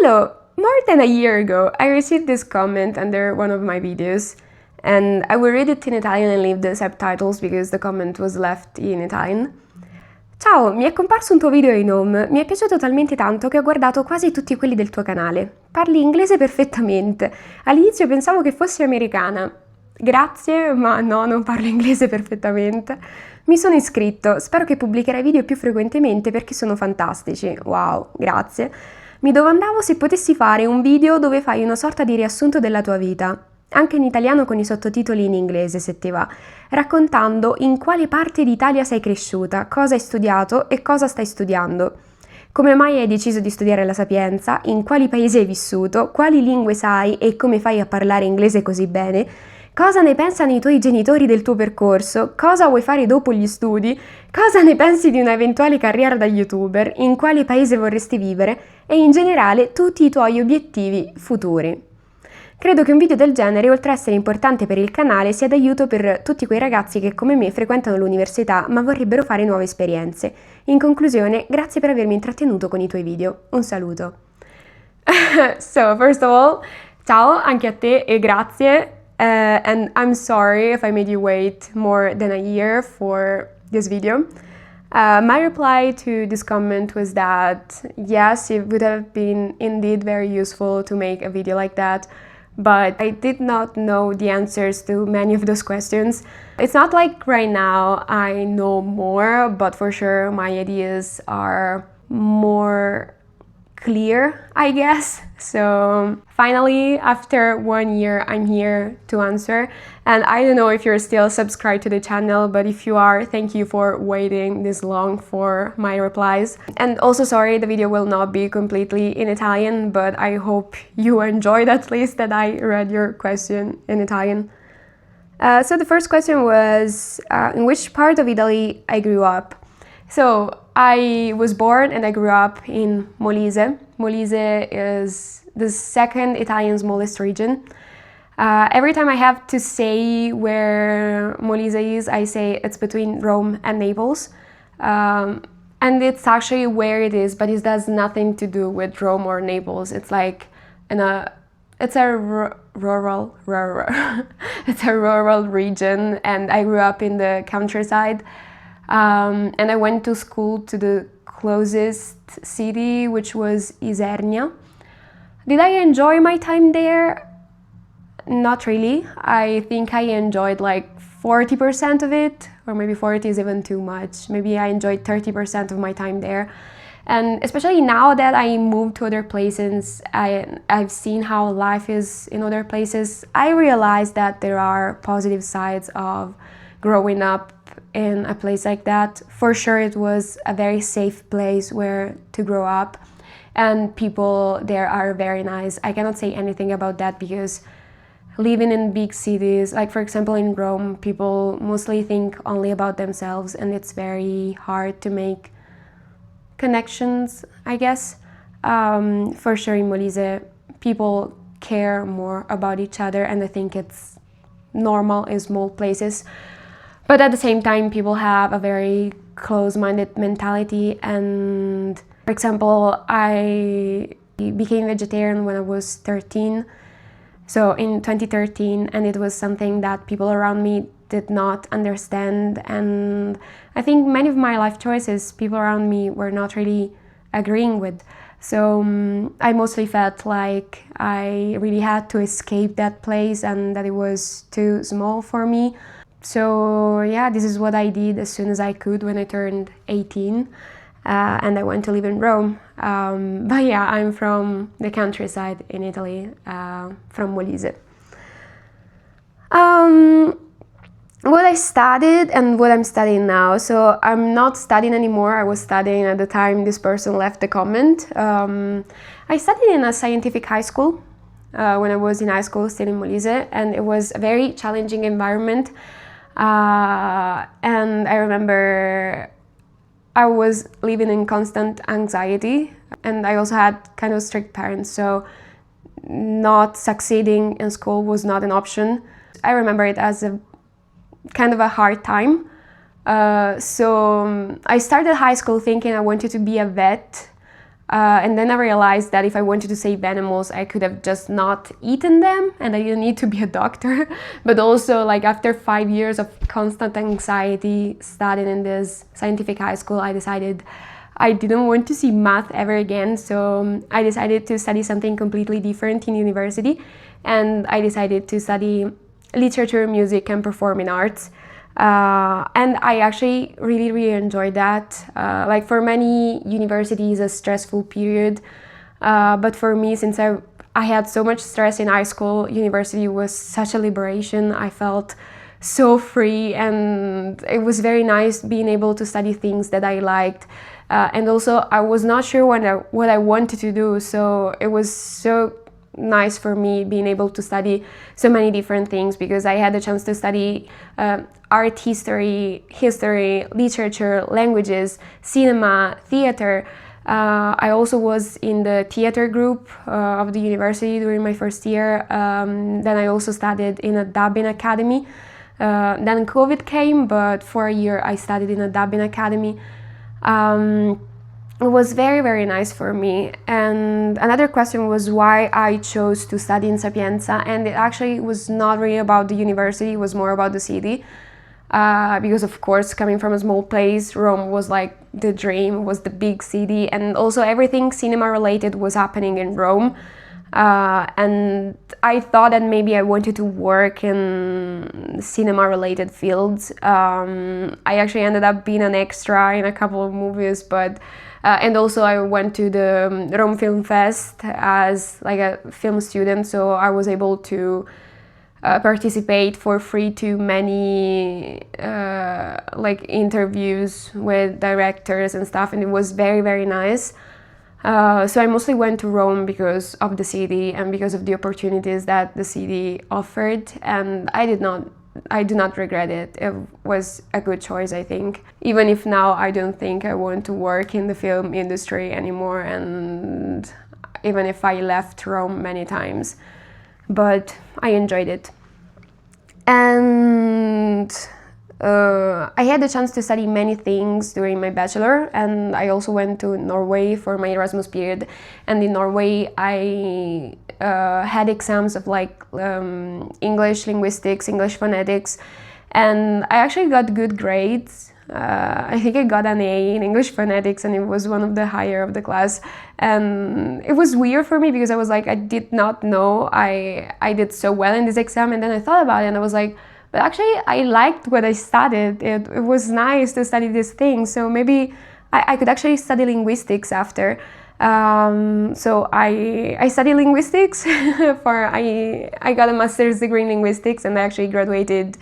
Hello! More than a year ago, I received this comment under one of my videos, and I will read it in Italian and leave the subtitles because the comment was left in Italian. Ciao, mi è comparso un tuo video in home, mi è piaciuto talmente tanto che ho guardato quasi tutti quelli del tuo canale. Parli inglese perfettamente. All'inizio pensavo che fossi americana. Grazie, ma no, non parlo inglese perfettamente. Mi sono iscritto, spero che pubblicherai video più frequentemente perché sono fantastici. Wow, grazie. Mi domandavo se potessi fare un video dove fai una sorta di riassunto della tua vita, anche in italiano con i sottotitoli in inglese se ti va, raccontando in quale parte d'Italia sei cresciuta, cosa hai studiato e cosa stai studiando. Come mai hai deciso di studiare la Sapienza, in quali paesi hai vissuto, quali lingue sai e come fai a parlare inglese così bene, cosa ne pensano i tuoi genitori del tuo percorso, cosa vuoi fare dopo gli studi, cosa ne pensi di un'eventuale carriera da youtuber, in quale paese vorresti vivere e in generale tutti i tuoi obiettivi futuri. Credo che un video del genere, oltre a essere importante per il canale, sia d'aiuto per tutti quei ragazzi che come me frequentano l'università ma vorrebbero fare nuove esperienze. In conclusione, grazie per avermi intrattenuto con i tuoi video. Un saluto. So, first of all, ciao anche a te e grazie. And I'm sorry if I made you wait more than a year for this video. My reply to this comment was that yes, it would have been indeed very useful to make a video like that, but I did not know the answers to many of those questions. It's not like right now I know more, but for sure my ideas are more clear, I guess. So finally, after 1 year, I'm here to answer. And I don't know if you're still subscribed to the channel, but if you are, thank you for waiting this long for my replies. And also sorry, the video will not be completely in Italian, but I hope you enjoyed at least that I read your question in Italian. So the first question was, in which part of Italy I grew up? So I was born and I grew up in Molise. Molise is the second Italian smallest region. Every time I have to say where Molise is, I say it's between Rome and Naples. And it's actually where it is, but it has nothing to do with Rome or Naples. It's like it's a rural it's a rural region, and I grew up in the countryside. And I went to school to the closest city, which was Isernia. Did I enjoy my time there? Not really. I think I enjoyed like 40% of it, or maybe 40 is even too much. Maybe I enjoyed 30% of my time there. And especially now that I moved to other places, I've seen how life is in other places, I realized that there are positive sides of growing up in a place like that. For sure, it was a very safe place where to grow up, and people there are very nice. I cannot say anything about that because living in big cities, like for example in Rome, people mostly think only about themselves, and it's very hard to make connections, I guess. For sure in Molise, people care more about each other, and I think it's normal in small places. But at the same time, people have a very close-minded mentality, and for example, I became vegetarian when I was 13, so in 2013, and it was something that people around me did not understand, and I think many of my life choices people around me were not really agreeing with. So I mostly felt like I really had to escape that place and that it was too small for me. So yeah, this is what I did as soon as I could when I turned 18, and I went to live in Rome. But yeah, I'm from the countryside in Italy, from Molise. What I studied and what I'm studying now. So I'm not studying anymore. I was studying at the time this person left the comment. I studied in a scientific high school when I was in high school, still in Molise, and it was a very challenging environment. And I remember I was living in constant anxiety, and I also had kind of strict parents, so not succeeding in school was not an option. I remember it as a kind of a hard time. So I started high school thinking I wanted to be a vet, And then I realized that if I wanted to save animals, I could have just not eaten them and I didn't need to be a doctor. But also, like, after 5 years of constant anxiety studying in this scientific high school, I decided I didn't want to see math ever again. So I decided to study something completely different in university. And I decided to study literature, music, and performing arts. And I actually really enjoyed that. Like, for many, university is a stressful period, but for me, since I had so much stress in high school, university was such a liberation. I felt so free, and it was very nice being able to study things that I liked. And also, I was not sure what I wanted to do, so it was so nice for me being able to study so many different things, because I had the chance to study art history, literature, languages, cinema, theater. I also was in the theater group of the university during my first year. Then I also studied in a dubbing academy. Then COVID came, but for a year I studied in a dubbing academy. It was very nice for me. And another question was why I chose to study in Sapienza, and it actually was not really about the university, it was more about the city. Because of course, coming from a small place, Rome was like the dream, was the big city, and also everything cinema related was happening in Rome. And I thought that maybe I wanted to work in cinema related fields. I actually ended up being an extra in a couple of movies, but and also I went to the Rome Film Fest as like a film student, so I was able to participate for free to many like interviews with directors and stuff, and it was very nice. So I mostly went to Rome because of the city and because of the opportunities that the city offered, and I do not regret it. It was a good choice, I think. Even if now I don't think I want to work in the film industry anymore, and even if I left Rome many times, but I enjoyed it. And I had the chance to study many things during my bachelor, and I also went to Norway for my Erasmus period. And in Norway, I had exams of like English linguistics, English phonetics, and I actually got good grades. I think I got an A in English phonetics, and it was one of the higher of the class. And it was weird for me because I was like, I did not know I did so well in this exam. And then I thought about it, and I was like, but actually I liked what I studied. It was nice to study these things, so maybe I could actually study linguistics after. So I studied linguistics I got a master's degree in linguistics, and I actually graduated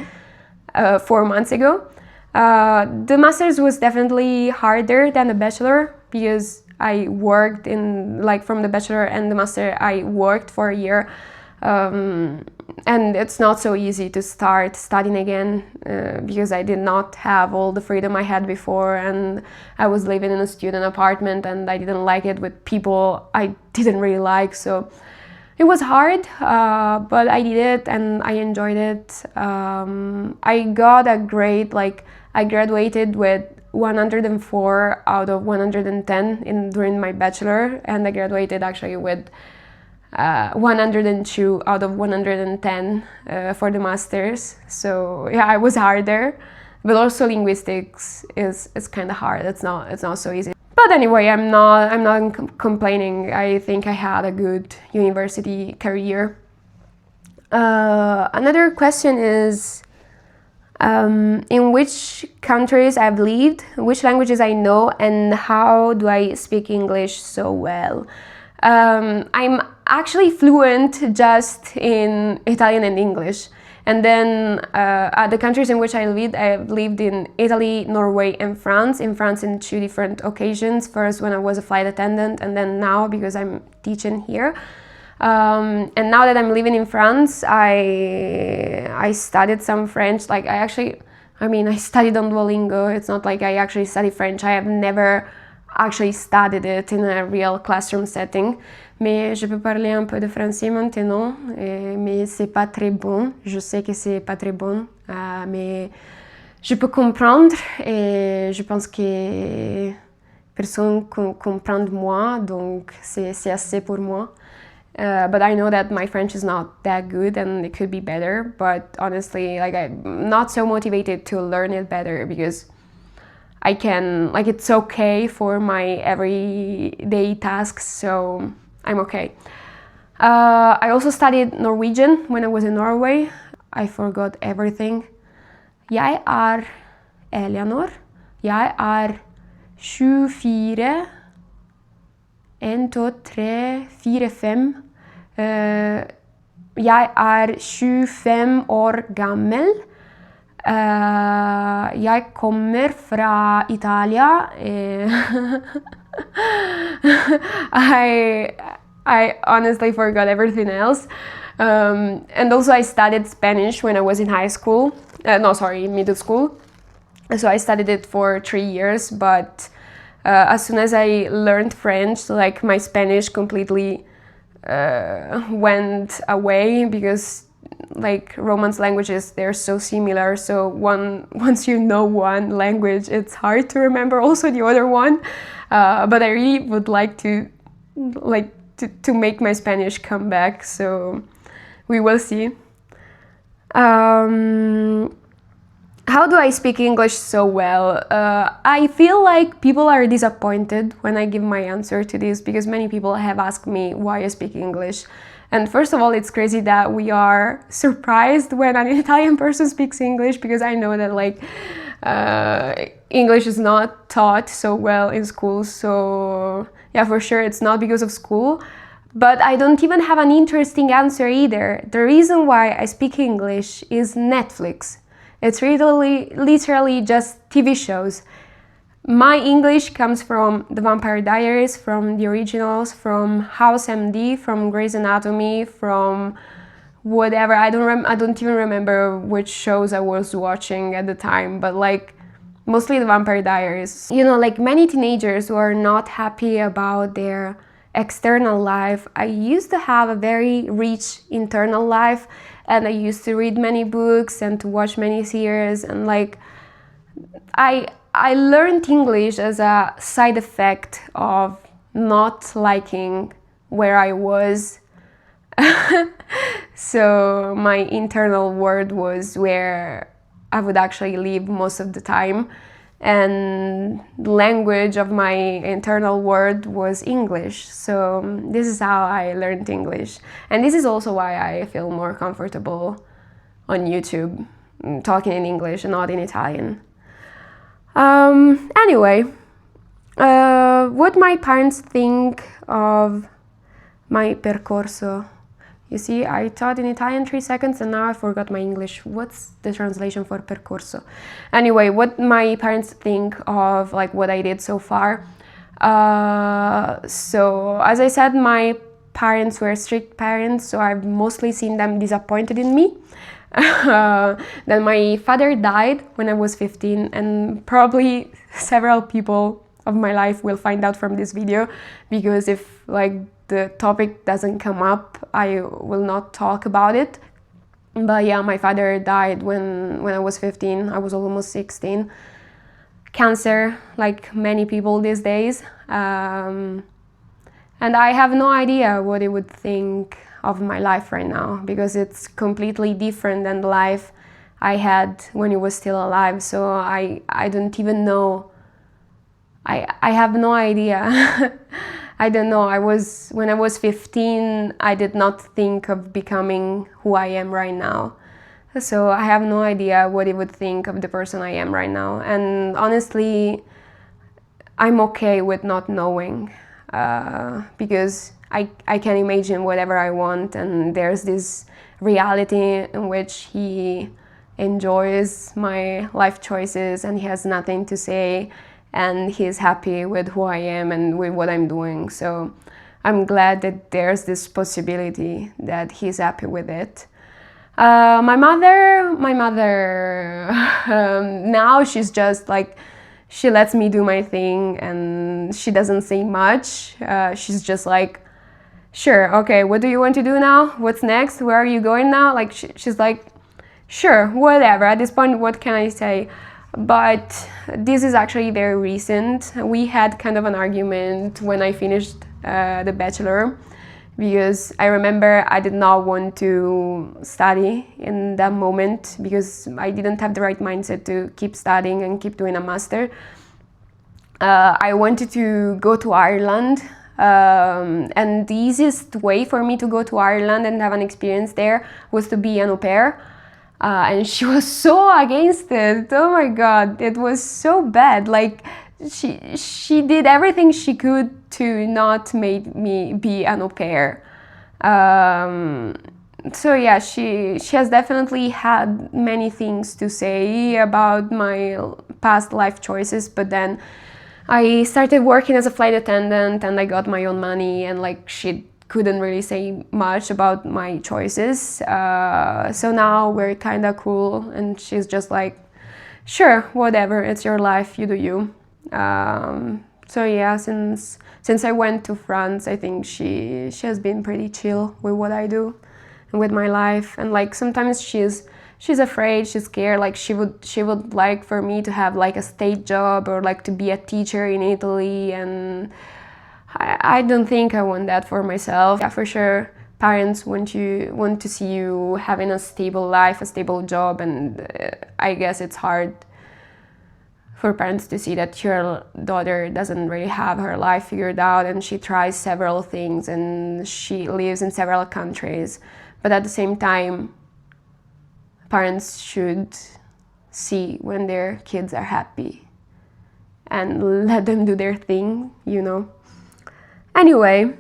4 months ago. The master's was definitely harder than the bachelor because I worked in, like, from the bachelor and the master, I worked for a year. And it's not so easy to start studying again because I did not have all the freedom I had before, and I was living in a student apartment and I didn't like it with people I didn't really like, so it was hard, but I did it and I enjoyed it. I got a grade, like I graduated with 104 out of 110 during my bachelor, and I graduated actually with 102 out of 110 for the masters. So yeah, I was harder, but also linguistics is kind of hard. It's not so easy. But anyway, I'm not complaining. I think I had a good university career. Another question is in which countries I've lived, which languages I know, and how do I speak English so well? I'm actually fluent just in Italian and English. And then the countries in which I've lived in Italy, Norway, and France. In France in 2 different occasions. First when I was a flight attendant, and then now because I'm teaching here. And now that I'm living in France, I studied some French. Like I studied on Duolingo. It's not like I actually studied French. I have never actually studied it in a real classroom setting. Mais je peux parler un peu de français maintenant, mais c'est pas très bon. Je sais que c'est pas très bon, mais je peux comprendre et je pense que personne comprend moi, donc c'est assez pour moi. But I know that my French is not that good and it could be better. But honestly, like I'm not so motivated to learn it better because I can, like it's okay for my everyday tasks, so I'm okay. I also studied Norwegian when I was in Norway. I forgot everything. Jeg Eleanor. Jeg 24 1, 2, 3, 4, 5. Jeg 25 år gammel. Jeg kommer fra Italia. I honestly forgot everything else. And also I studied Spanish when I was in high school. Middle school. So I studied it for 3 years, but as soon as I learned French, like my Spanish completely went away because like Romance languages, they're so similar. So once you know one language, it's hard to remember also the other one. But I really would like to make my Spanish come back. So we will see. How do I speak English so well? I feel like people are disappointed when I give my answer to this because many people have asked me why I speak English. And first of all, it's crazy that we are surprised when an Italian person speaks English because I know that like English is not taught so well in schools. So yeah, for sure it's not because of school. But I don't even have an interesting answer either. The reason why I speak English is Netflix. It's literally just TV shows. My English comes from The Vampire Diaries, from the originals, from House MD, from Grey's Anatomy, from whatever. I don't even remember which shows I was watching at the time, but like mostly The Vampire Diaries. You know, like many teenagers who are not happy about their external life, I used to have a very rich internal life, and I used to read many books and to watch many series, and like I learned English as a side effect of not liking where I was. So my internal world was where I would actually live most of the time, and the language of my internal world was English. So this is how I learned English, and this is also why I feel more comfortable on YouTube talking in English and not in Italian. Anyway, what my parents think of my percorso. You see, I taught in Italian 3 seconds and now I forgot my English. What's the translation for percorso? Anyway, what my parents think of like what I did so far. So as I said, my parents were strict parents, so I've mostly seen them disappointed in me. Then my father died when I was 15, and probably several people of my life will find out from this video, because if like the topic doesn't come up, I will not talk about it. But yeah, my father died when I was 15. I was almost 16. Cancer, like many people these days. And I have no idea what he would think of my life right now, because it's completely different than the life I had when he was still alive. So I don't even know. I have no idea. I don't know. When I was 15, I did not think of becoming who I am right now. So I have no idea what he would think of the person I am right now. And honestly, I'm okay with not knowing, because I can imagine whatever I want, and there's this reality in which he enjoys my life choices and he has nothing to say, and he's happy with who I am and with what I'm doing. So I'm glad that there's this possibility that he's happy with it. My mother, now she's just like, she lets me do my thing and she doesn't say much. She's just like, sure, okay, what do you want to do now? What's next? Where are you going now? Like, she's like, sure, whatever. At this point, what can I say? But this is actually very recent. We had kind of an argument when I finished the bachelor, because I remember I did not want to study in that moment because I didn't have the right mindset to keep studying and keep doing a master. I wanted to go to Ireland, and the easiest way for me to go to Ireland and have an experience there was to be an au pair. And she was so against it. Oh my god, it was so bad. Like, she did everything she could to not make me be an au pair. So yeah, she has definitely had many things to say about my past life choices, but then I started working as a flight attendant and I got my own money, and like she couldn't really say much about my choices. So now we're kind of cool, and she's just like, sure, whatever, it's your life, you do you. So yeah, since I went to France, I think she has been pretty chill with what I do and with my life. And like sometimes she's afraid, she's scared, like she would like for me to have like a state job or like to be a teacher in Italy, and I don't think I want that for myself. Yeah, for sure, parents want to see you having a stable life, a stable job, and I guess it's hard for parents to see that your daughter doesn't really have her life figured out and she tries several things and she lives in several countries. But at the same time, parents should see when their kids are happy and let them do their thing, you know. Anyway,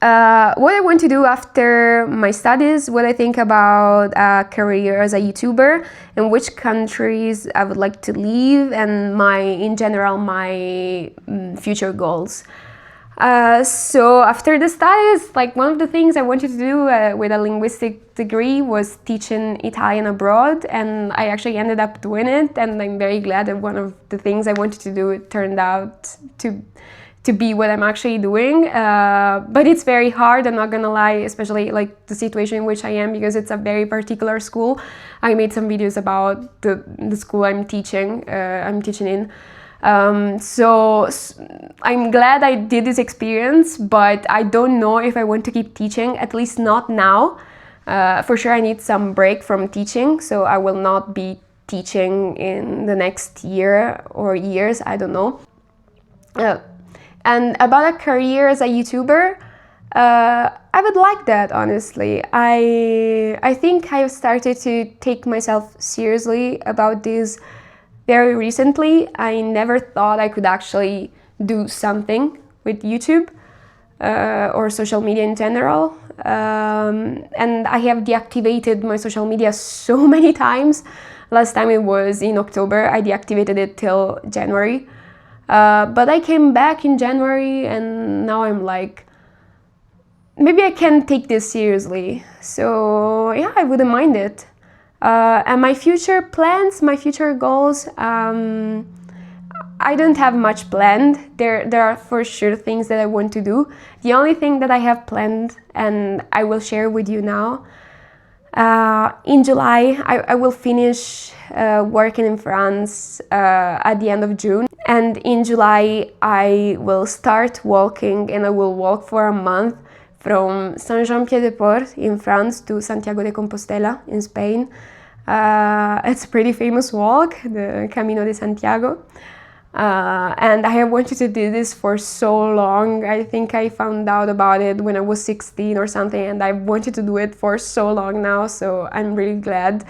what I want to do after my studies, what I think about a career as a YouTuber, and which countries I would like to live, and in general, my future goals. So after the studies, like one of the things I wanted to do with a linguistic degree was teaching Italian abroad, and I actually ended up doing it, and I'm very glad that one of the things I wanted to do, it turned out to be what I'm actually doing. But it's very hard, I'm not gonna lie, especially like the situation in which I am, because it's a very particular school. I made some videos about the school I'm teaching in. So I'm glad I did this experience, but I don't know if I want to keep teaching, at least not now. For sure I need some break from teaching, so I will not be teaching in the next year or years, I don't know. And about a career as a YouTuber, I would like that, honestly. I think I've started to take myself seriously about this very recently. I never thought I could actually do something with YouTube or social media in general. And I have deactivated my social media so many times. Last time it was in October, I deactivated it till January. But I came back in January, and now I'm like, maybe I can take this seriously. So yeah, I wouldn't mind it. And my future plans, my future goals, I don't have much planned. There are for sure things that I want to do. The only thing that I have planned, and I will share with you now, in July, I will finish working in France at the end of June. And in July, I will start walking, and I will walk for a month from Saint-Jean-Pied-de-Port in France to Santiago de Compostela in Spain. It's a pretty famous walk, the Camino de Santiago. And I have wanted to do this for so long. I think I found out about it when I was 16 or something, and I wanted to do it for so long now, so I'm really glad.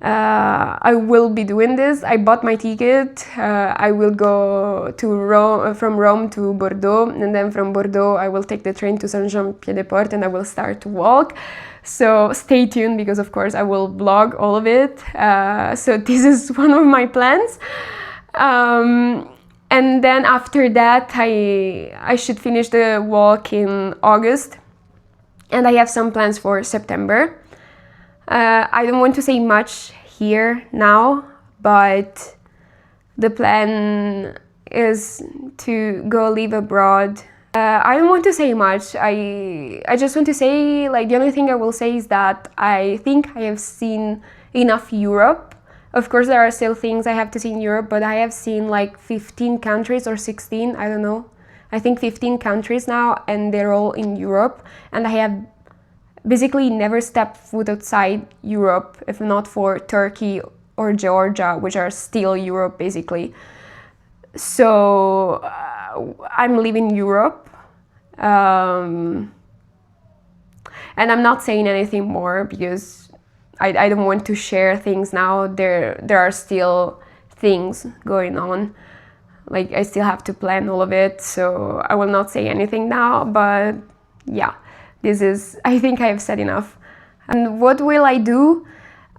I will be doing this. I bought my ticket. I will go to Rome, from Rome to Bordeaux, and then from Bordeaux I will take the train to Saint-Jean-Pied-de-Port, and I will start to walk. So stay tuned, because of course I will vlog all of it. So this is one of my plans. And then after that I should finish the walk in August, and I have some plans for September. I don't want to say much here now, but the plan is to go live abroad. I don't want to say much. I just want to say, like, the only thing I will say is that I think I have seen enough Europe. Of course, there are still things I have to see in Europe, but I have seen like 15 countries or 16, I don't know. I think 15 countries now, and they're all in Europe. And I have basically never stepped foot outside Europe, if not for Turkey or Georgia, which are still Europe basically. So I'm leaving Europe. And I'm not saying anything more because I don't want to share things now. There are still things going on. Like, I still have to plan all of it, so I will not say anything now, but yeah, I think I have said enough. And what will I do?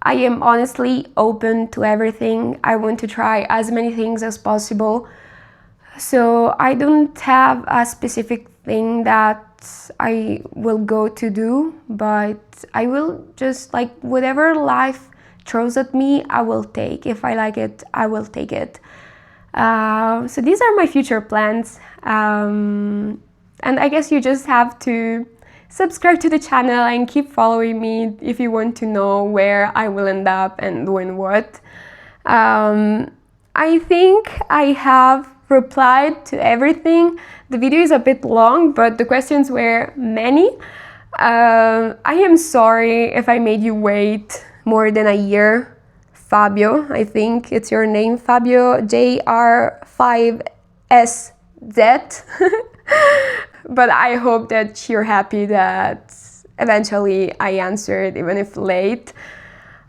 I am honestly open to everything. I want to try as many things as possible. So I don't have a specific thing that I will go to do, but I will just, like, whatever life throws at me, I will take. If I like it, I will take it. So these are my future plans. And I guess you just have to subscribe to the channel and keep following me if you want to know where I will end up and doing what. I think I have replied to everything. The video is a bit long, but the questions were many. I am sorry if I made you wait more than a year. Fabio, I think it's your name, Fabio, JR5SZ. But I hope that you're happy that eventually I answered, even if late.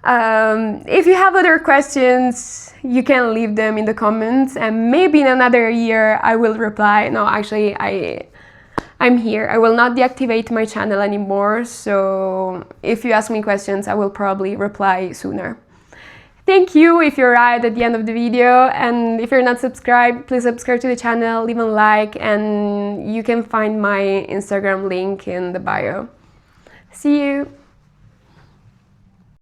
If you have other questions, you can leave them in the comments, and maybe in another year I will reply. No, actually, I'm here. I will not deactivate my channel anymore, so if you ask me questions, I will probably reply sooner. Thank you if you're right at the end of the video, and if you're not subscribed, please subscribe to the channel, leave a like, and you can find my Instagram link in the bio. See you!